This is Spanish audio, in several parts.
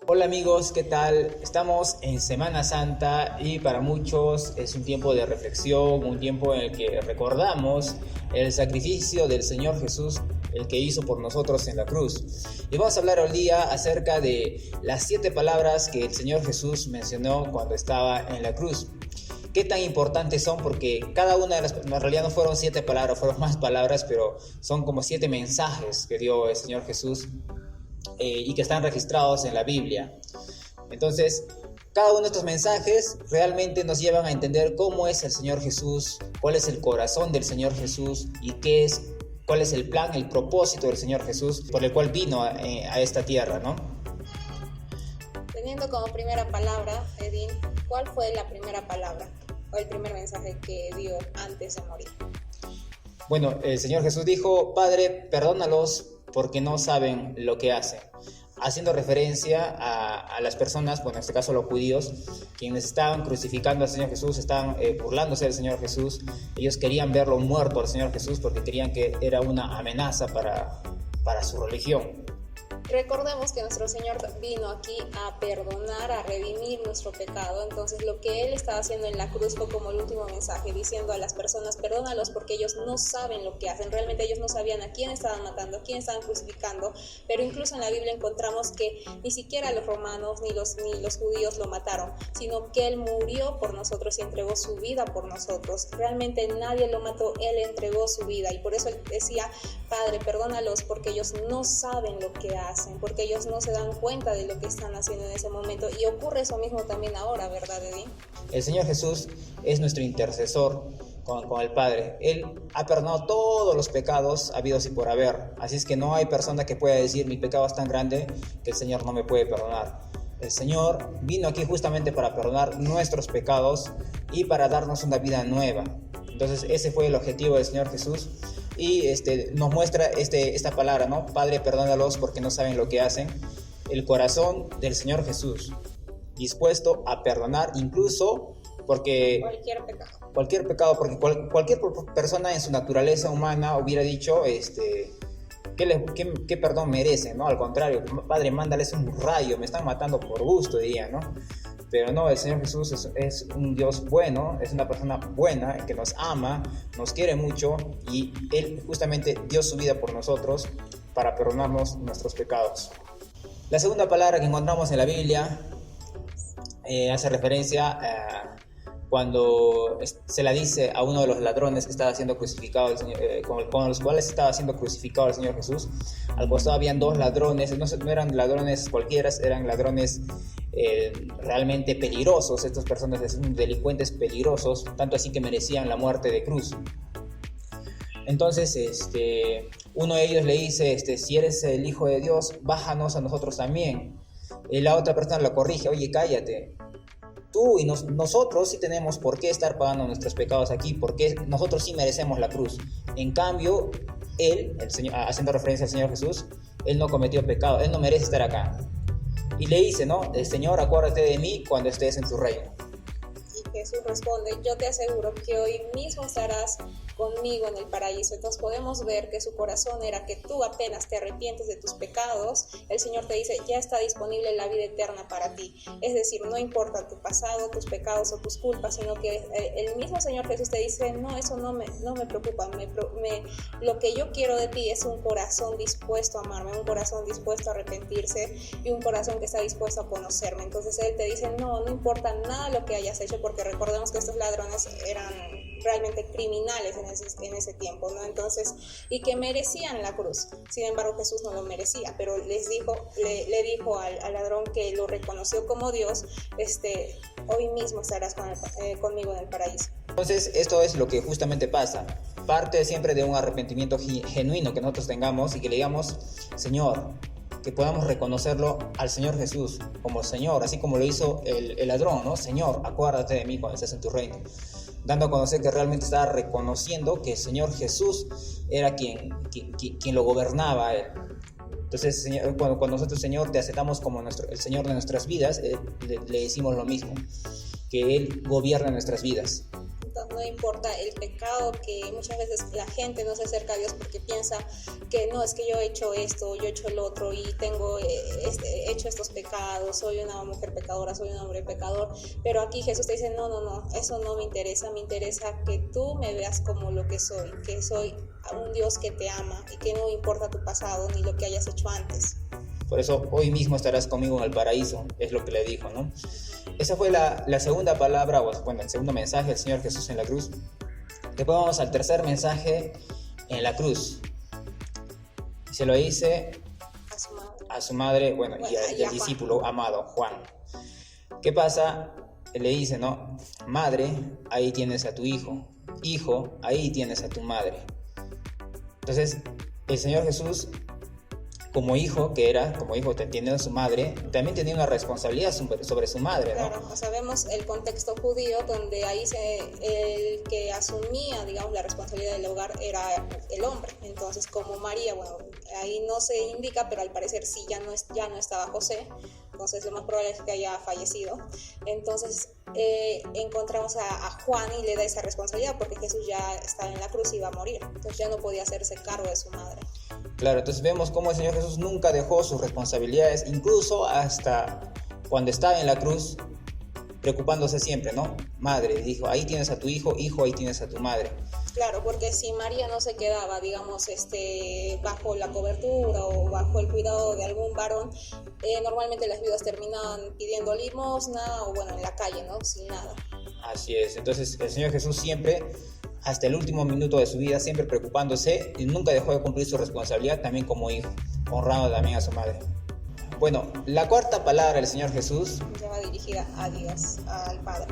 Hola amigos, ¿qué tal? Estamos en Semana Santa y para muchos es un tiempo de reflexión, un tiempo en el que recordamos el sacrificio del Señor Jesús, el que hizo por nosotros en la cruz. Y vamos a hablar hoy día acerca de las 7 palabras que el Señor Jesús mencionó cuando estaba en la cruz. ¿Qué tan importantes son? Porque cada una de en realidad no fueron 7 palabras, fueron más palabras, pero son como 7 mensajes que dio el Señor Jesús y que están registrados en la Biblia. Entonces, cada uno de estos mensajes realmente nos llevan a entender cómo es el Señor Jesús, cuál es el corazón del Señor Jesús y cuál es el plan, el propósito del Señor Jesús por el cual vino a esta tierra, ¿no? Teniendo como primera palabra, Edín, ¿cuál fue la primera palabra o el primer mensaje que dio antes de morir? Bueno, el Señor Jesús dijo: Padre, perdónalos porque no saben lo que hacen, haciendo referencia a las personas, bueno, en este caso los judíos, quienes estaban crucificando al Señor Jesús, estaban burlándose del Señor Jesús. Ellos querían verlo muerto al Señor Jesús porque creían que era una amenaza para su religión. Recordemos que nuestro Señor vino aquí a perdonar, a redimir nuestro pecado. Entonces lo que Él estaba haciendo en la cruz fue como el último mensaje, diciendo a las personas: perdónalos porque ellos no saben lo que hacen. Realmente ellos no sabían a quién estaban matando, a quién estaban crucificando. Pero incluso en la Biblia encontramos que ni siquiera los romanos ni los judíos lo mataron, sino que Él murió por nosotros y entregó su vida por nosotros. Realmente nadie lo mató, Él entregó su vida. Y por eso Él decía: Padre, perdónalos porque ellos no saben lo que hacen, porque ellos no se dan cuenta de lo que están haciendo en ese momento. Y ocurre eso mismo también ahora, ¿verdad, Edín? El Señor Jesús es nuestro intercesor con el Padre. Él ha perdonado todos los pecados habidos y por haber. Así es que no hay persona que pueda decir: mi pecado es tan grande que el Señor no me puede perdonar. El Señor vino aquí justamente para perdonar nuestros pecados y para darnos una vida nueva. Entonces ese fue el objetivo del Señor Jesús. Y nos muestra esta palabra, ¿no? Padre, perdónalos porque no saben lo que hacen. El corazón del Señor Jesús, dispuesto a perdonar incluso porque cualquier pecado, porque cualquier persona en su naturaleza humana hubiera dicho ¿qué perdón merece, ¿no? Al contrario, Padre, mándales un rayo, me están matando por gusto, diría, ¿no? Pero no, el Señor Jesús es un Dios bueno, es una persona buena que nos ama, nos quiere mucho, y Él justamente dio su vida por nosotros para perdonarnos nuestros pecados. La segunda palabra que encontramos en la Biblia hace referencia a cuando se la dice a uno de los ladrones que estaba siendo crucificado, con los cuales estaba siendo crucificado el Señor Jesús. Al costado habían 2 ladrones, no eran ladrones cualquiera, eran ladrones realmente peligrosos. Estas personas son delincuentes peligrosos, tanto así que merecían la muerte de cruz. Entonces uno de ellos le dice: si eres el Hijo de Dios, bájanos a nosotros también. Y la otra persona lo corrige: oye, cállate. Tú y nosotros sí tenemos por qué estar pagando nuestros pecados aquí, porque nosotros sí merecemos la cruz. En cambio, él, el Señor, haciendo referencia al Señor Jesús, él no cometió pecado, él no merece estar acá. Y le dice, ¿no? El Señor, acuérdate de mí cuando estés en tu reino. Y Jesús responde: yo te aseguro que hoy mismo estarás conmigo en el paraíso. Entonces podemos ver que su corazón era que tú apenas te arrepientes de tus pecados, el Señor te dice: ya está disponible la vida eterna para ti. Es decir, no importa tu pasado, tus pecados o tus culpas, sino que el mismo Señor Jesús te dice: no, eso no me preocupa, lo que yo quiero de ti es un corazón dispuesto a amarme, un corazón dispuesto a arrepentirse y un corazón que está dispuesto a conocerme. Entonces Él te dice: no importa nada lo que hayas hecho, porque recordemos que estos ladrones eran realmente criminales en ese tiempo, ¿no? Entonces, y que merecían la cruz. Sin embargo, Jesús no lo merecía, pero le dijo al ladrón que lo reconoció como Dios: hoy mismo estarás conmigo en el paraíso. Entonces, esto es lo que justamente pasa. Parte siempre de un arrepentimiento genuino que nosotros tengamos y que le digamos: Señor, que podamos reconocerlo al Señor Jesús como Señor, así como lo hizo el ladrón, ¿no? Señor, acuérdate de mí cuando estés en tu reino. Dando a conocer que realmente estaba reconociendo que el Señor Jesús era quien lo gobernaba a él. Entonces, Señor, cuando nosotros, Señor, te aceptamos como el Señor de nuestras vidas, le decimos lo mismo, que Él gobierna nuestras vidas. no importa el pecado, que muchas veces la gente no se acerca a Dios porque piensa que no, es que yo he hecho esto, yo he hecho el otro y tengo hecho estos pecados, soy una mujer pecadora, soy un hombre pecador, pero aquí Jesús te dice, no, eso no me interesa que tú me veas como lo que soy un Dios que te ama y que no importa tu pasado ni lo que hayas hecho antes. Por eso hoy mismo estarás conmigo en el paraíso, es lo que le dijo, ¿no? Esa fue la segunda palabra, el segundo mensaje del Señor Jesús en la cruz. Después vamos al tercer mensaje en la cruz. Se lo dice a su madre, y al discípulo amado, Juan. ¿Qué pasa? Le dice, ¿no? Madre, ahí tienes a tu hijo. Hijo, ahí tienes a tu madre. Entonces, el Señor Jesús, como hijo teniendo a su madre, también tenía una responsabilidad sobre su madre, ¿no? Claro, sabemos el contexto judío donde ahí el que asumía, digamos, la responsabilidad del hogar era el hombre. Entonces, como María, ahí no se indica, pero al parecer sí ya no estaba José. Entonces lo más probable es que haya fallecido. Entonces encontramos a Juan y le da esa responsabilidad porque Jesús ya estaba en la cruz y iba a morir. Entonces ya no podía hacerse cargo de su madre. Claro, entonces vemos cómo el Señor Jesús nunca dejó sus responsabilidades, incluso hasta cuando estaba en la cruz, preocupándose siempre, ¿no? Madre, dijo, ahí tienes a tu hijo, hijo, ahí tienes a tu madre. Claro, porque si María no se quedaba, digamos, bajo la cobertura o bajo el cuidado de algún varón, normalmente las viudas terminaban pidiendo limosna o en la calle, ¿no? Sin nada. Así es, entonces el Señor Jesús siempre, hasta el último minuto de su vida, siempre preocupándose y nunca dejó de cumplir su responsabilidad también como hijo, honrando también a su madre. Bueno, la cuarta palabra del Señor Jesús ya va dirigida a Dios, al Padre.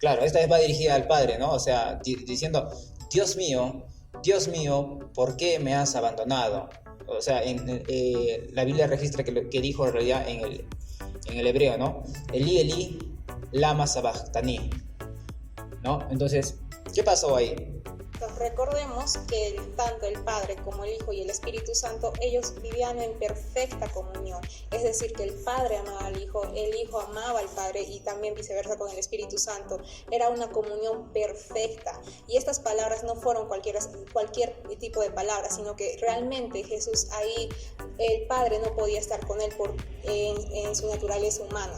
Claro, esta vez va dirigida al Padre, ¿no? O sea, diciendo, Dios mío, ¿por qué me has abandonado? O sea, la Biblia registra que dijo en realidad en el hebreo, ¿no? Eli, Eli, lama sabachthani, ¿no? Entonces, ¿qué pasó ahí? Entonces, recordemos que tanto el Padre como el Hijo y el Espíritu Santo, ellos vivían en perfecta comunión. Es decir, que el Padre amaba al Hijo, el Hijo amaba al Padre y también viceversa con el Espíritu Santo. Era una comunión perfecta. Y estas palabras no fueron cualquier tipo de palabras, sino que realmente Jesús ahí, el Padre no podía estar con él en su naturaleza humana.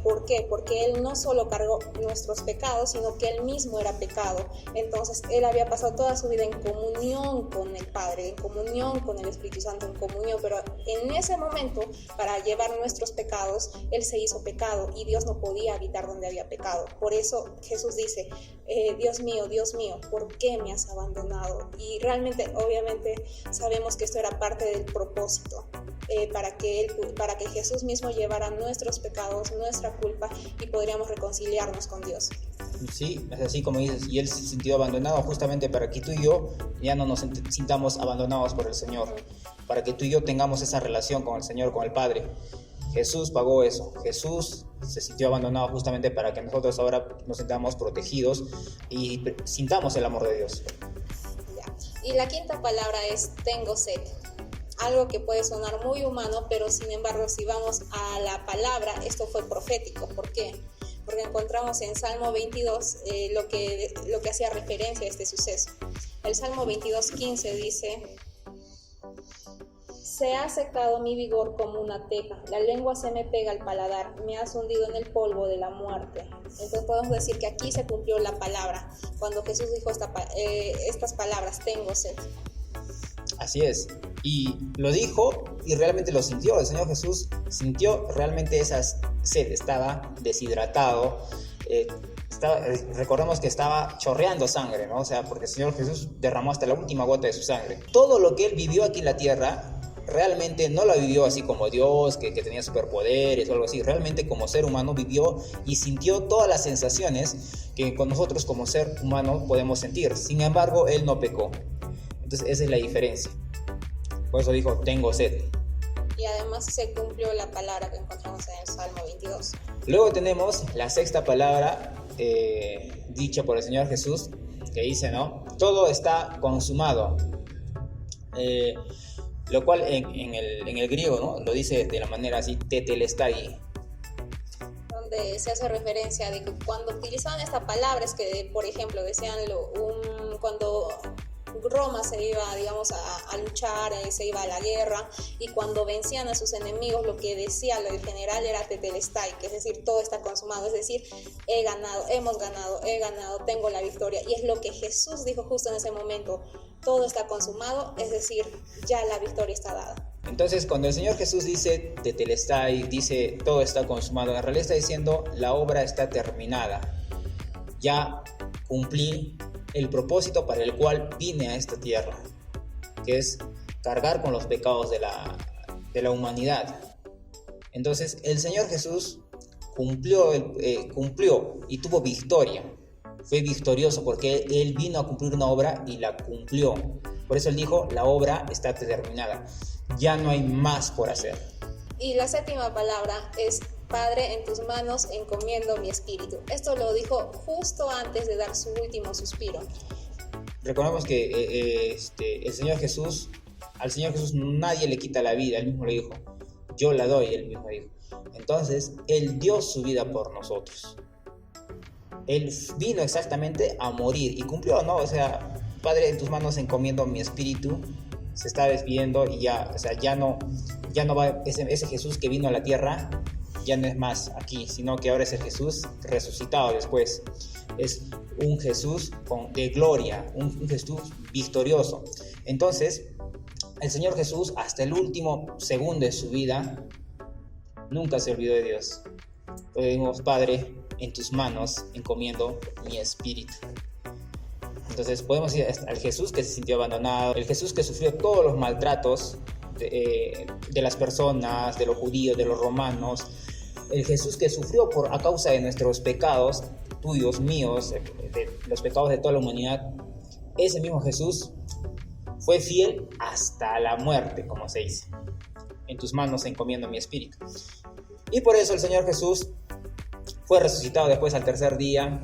¿Por qué? Porque Él no solo cargó nuestros pecados, sino que Él mismo era pecado. Entonces, Él había pasado toda su vida en comunión con el Padre, en comunión con el Espíritu Santo, en comunión. Pero en ese momento, para llevar nuestros pecados, Él se hizo pecado y Dios no podía habitar donde había pecado. Por eso Jesús dice, Dios mío, ¿por qué me has abandonado? Y realmente, obviamente, sabemos que esto era parte del propósito. Para que Jesús mismo llevara nuestros pecados, nuestra culpa y podríamos reconciliarnos con Dios. Sí, es así como dices, y Él se sintió abandonado justamente para que tú y yo ya no nos sintamos abandonados por el Señor, para que tú y yo tengamos esa relación con el Señor, con el Padre. Jesús pagó eso, Jesús se sintió abandonado justamente para que nosotros ahora nos sintamos protegidos y sintamos el amor de Dios. Ya. Y la quinta palabra es tengo sed. Algo que puede sonar muy humano, pero sin embargo, si vamos a la palabra, esto fue profético. ¿Por qué? Porque encontramos en Salmo 22 lo que hacía referencia a este suceso. El Salmo 22:15 dice: se ha secado mi vigor como una teja, la lengua se me pega al paladar, me has hundido en el polvo de la muerte. Entonces podemos decir que aquí se cumplió la palabra, cuando Jesús dijo estas palabras, tengo sed. Así es, y lo dijo y realmente lo sintió. El Señor Jesús sintió realmente esa sed, estaba deshidratado, recordemos que estaba chorreando sangre, ¿no? O sea, porque el Señor Jesús derramó hasta la última gota de su sangre. Todo lo que Él vivió aquí en la tierra, realmente no lo vivió así como Dios, que tenía superpoderes o algo así. Realmente como ser humano vivió y sintió todas las sensaciones que con nosotros como ser humano podemos sentir. Sin embargo, Él no pecó. Entonces esa es la diferencia. Por eso dijo, tengo sed. Y además se cumplió la palabra que encontramos en el Salmo 22. Luego tenemos la sexta palabra dicha por el Señor Jesús, que dice, ¿no? Todo está consumado. Lo cual en el griego, ¿no? Lo dice de la manera así, tetelestai. donde se hace referencia de que cuando utilizaban esta palabra es que, por ejemplo, decían cuando Roma se iba, digamos, a luchar, se iba a la guerra, y cuando vencían a sus enemigos, lo que decía el general era tetelestai, que es decir, todo está consumado, es decir, he ganado, hemos ganado, he ganado, tengo la victoria. Y es lo que Jesús dijo justo en ese momento: todo está consumado, es decir, ya la victoria está dada. Entonces, cuando el Señor Jesús dice tetelestai, dice todo está consumado, en realidad está diciendo la obra está terminada, ya cumplí el propósito para el cual vine a esta tierra, que es cargar con los pecados de la humanidad. Entonces el Señor Jesús cumplió y tuvo victoria, fue victorioso porque Él vino a cumplir una obra y la cumplió. Por eso Él dijo, la obra está terminada, ya no hay más por hacer. Y la séptima palabra es: Padre, en tus manos encomiendo mi espíritu. Esto lo dijo justo antes de dar su último suspiro. Recordemos que al Señor Jesús nadie le quita la vida, Él mismo le dijo, yo la doy, Él mismo dijo. Entonces, Él dio su vida por nosotros. Él vino exactamente a morir y cumplió, ¿no? O sea, Padre, en tus manos encomiendo mi espíritu. Se está despidiendo y ya, o sea, ya no va ese Jesús que vino a la tierra, ya no es más aquí, sino que ahora es el Jesús resucitado después. Es un Jesús de gloria, un Jesús victorioso. Entonces, el Señor Jesús, hasta el último segundo de su vida, nunca se olvidó de Dios. Le dimos, Padre, en tus manos encomiendo mi espíritu. Entonces podemos ir al Jesús que se sintió abandonado, el Jesús que sufrió todos los maltratos de las personas, de los judíos, de los romanos, el Jesús que sufrió a causa de nuestros pecados, tuyos, míos, de los pecados de toda la humanidad. Ese mismo Jesús fue fiel hasta la muerte, como se dice. En tus manos encomiendo mi espíritu. Y por eso el Señor Jesús fue resucitado después al tercer día.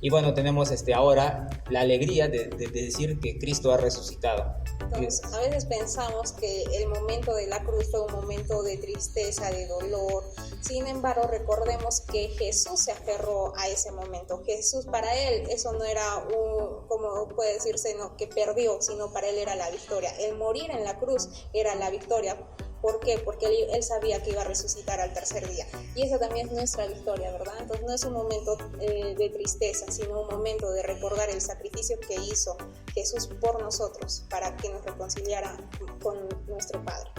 Y bueno, tenemos ahora la alegría de decir que Cristo ha resucitado. Entonces, a veces pensamos que el momento de la cruz fue un momento de tristeza, de dolor. Sin embargo, recordemos que Jesús se aferró a ese momento. Jesús, para él, eso no era como puede decirse, no, que perdió, sino para él era la victoria. El morir en la cruz era la victoria. ¿Por qué? Porque él sabía que iba a resucitar al tercer día. Y esa también es nuestra victoria, ¿verdad? Entonces no es un momento de tristeza, sino un momento de recordar el sacrificio que hizo Jesús por nosotros para que nos reconciliara con nuestro Padre.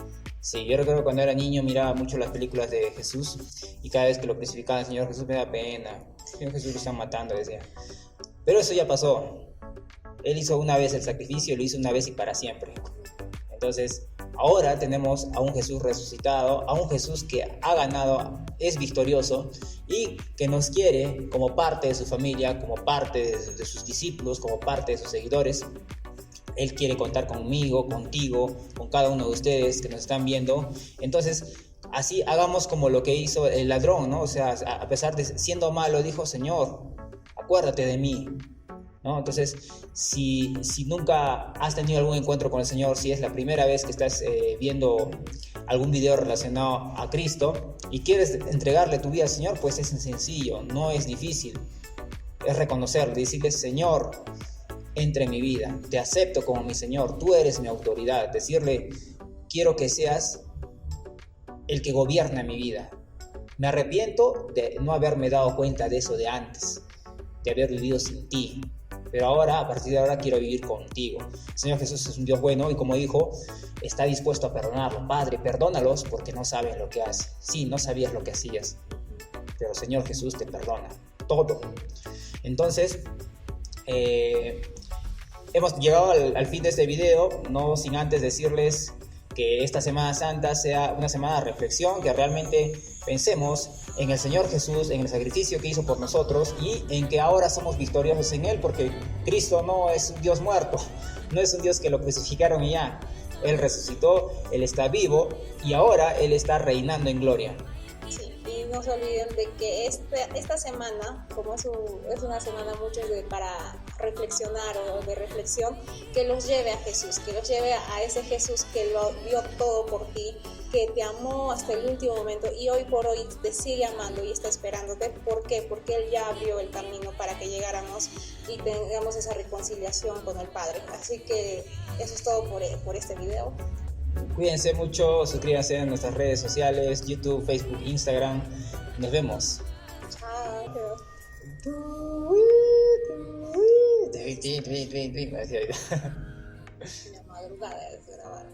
Sí, yo recuerdo cuando era niño miraba mucho las películas de Jesús y cada vez que lo crucificaban al Señor Jesús me da pena. Señor Jesús lo están matando, decía. Pero eso ya pasó. Él hizo una vez el sacrificio, lo hizo una vez y para siempre. Entonces, ahora tenemos a un Jesús resucitado, a un Jesús que ha ganado, es victorioso y que nos quiere como parte de su familia, como parte de sus discípulos, como parte de sus seguidores. Él quiere contar conmigo, contigo, con cada uno de ustedes que nos están viendo. Entonces, así hagamos como lo que hizo el ladrón, ¿no? O sea, a pesar de siendo malo, dijo, Señor, acuérdate de mí. ¿No? Entonces, si nunca has tenido algún encuentro con el Señor, si es la primera vez que estás viendo algún video relacionado a Cristo y quieres entregarle tu vida al Señor, pues es sencillo, no es difícil. Es reconocerle, decirle, Señor, entra en mi vida, te acepto como mi Señor, tú eres mi autoridad. Decirle, quiero que seas el que gobierna mi vida. Me arrepiento de no haberme dado cuenta de eso de antes, de haber vivido sin ti. Pero ahora, a partir de ahora, quiero vivir contigo. El Señor Jesús es un Dios bueno y como dijo, está dispuesto a perdonarlo. Padre, perdónalos porque no saben lo que hacen. Sí, no sabías lo que hacías, pero el Señor Jesús te perdona todo. Entonces, hemos llegado al fin de este video, no sin antes decirles que esta Semana Santa sea una semana de reflexión, que realmente pensemos en el Señor Jesús, en el sacrificio que hizo por nosotros y en que ahora somos victoriosos en Él, porque Cristo no es un Dios muerto, no es un Dios que lo crucificaron y ya. Él resucitó, Él está vivo y ahora Él está reinando en gloria. Sí, y y no se olviden de que esta semana, como es una semana muchos para reflexionar o de reflexión, que los lleve a Jesús, que los lleve a ese Jesús que lo dio todo por ti, que te amó hasta el último momento y hoy por hoy te sigue amando y está esperándote. ¿Por qué? Porque Él ya abrió el camino para que llegáramos y tengamos esa reconciliación con el Padre. Así que eso es todo por este video. Cuídense mucho, suscríbanse en nuestras redes sociales, YouTube, Facebook, Instagram. Nos vemos. Chao. La madrugada de grabar.